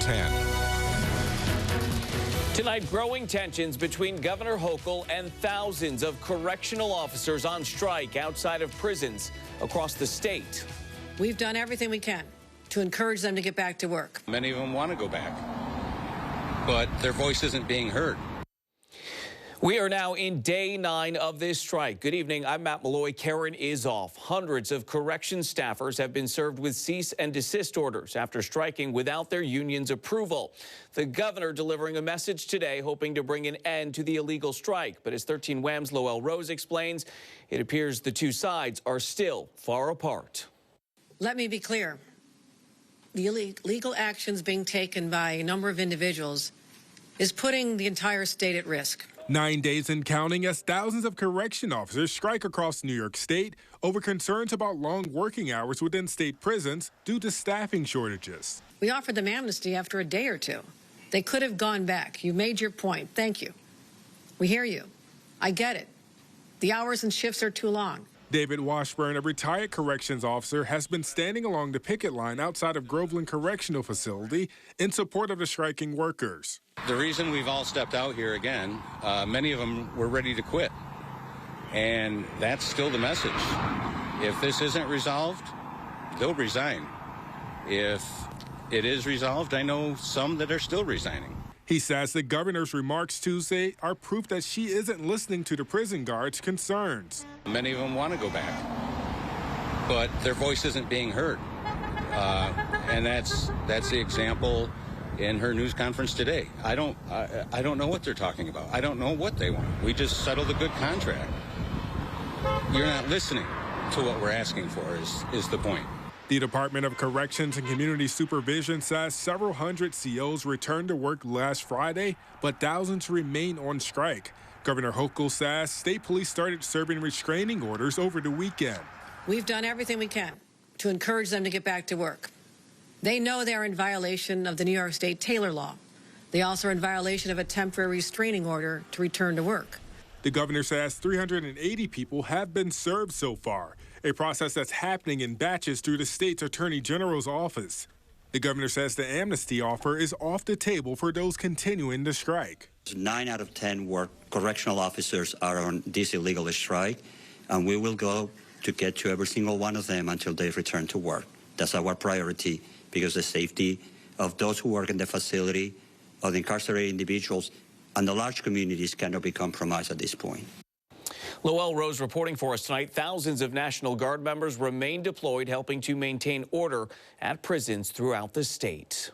10. Tonight, growing tensions between Governor Hochul and thousands of correctional officers on strike outside of prisons across the state. We've done everything we can to encourage them to get back to work. Many of them want to go back, but their voice isn't being heard. We are now in day 9 of this strike. Good evening. I'm Matt Malloy. Karen is off. Hundreds of corrections staffers have been served with cease and desist orders after striking without their union's approval. The governor delivering a message today hoping to bring an end to the illegal strike. But as 13 WHAM's Lowell Rose explains, it appears the two sides are still far apart. Let me be clear. The illegal actions being taken by a number of individuals is putting the entire state at risk. 9 days and counting as thousands of correction officers strike across New York State over concerns about long working hours within state prisons due to staffing shortages. We offered them amnesty after a day or two. They could have gone back. You made your point. Thank you. We hear you. I get it. The hours and shifts are too long. David Washburn, a retired corrections officer, has been standing along the picket line outside of Groveland Correctional Facility in support of the striking workers. The reason we've all stepped out here again, many of them were ready to quit. And that's still the message. If this isn't resolved, they'll resign. If it is resolved, I know some that are still resigning. He says the governor's remarks Tuesday are proof that she isn't listening to the prison guards' concerns. Many of them want to go back, but their voice isn't being heard. And that's the example in her news conference today. I don't know what they're talking about. I don't know what they want. We just settled a good contract. You're not listening to what we're asking for is the point. The Department of Corrections and Community Supervision says several hundred COs returned to work last Friday, but thousands remain on strike. Governor Hochul says state police started serving restraining orders over the weekend. We've done everything we can to encourage them to get back to work. They know they're in violation of the New York State Taylor Law. They also are in violation of a temporary restraining order to return to work. The governor says 380 people have been served so far, a process that's happening in batches through the state's attorney general's office. The governor says the amnesty offer is off the table for those continuing the strike. 9 out of 10 correctional officers are on this illegal strike, and we will go to get to every single one of them until they return to work. That's our priority, because the safety of those who work in the facility, of the incarcerated individuals, and the large communities cannot be compromised at this point. Lowell Rose reporting for us tonight. Thousands of National Guard members remain deployed, helping to maintain order at prisons throughout the state.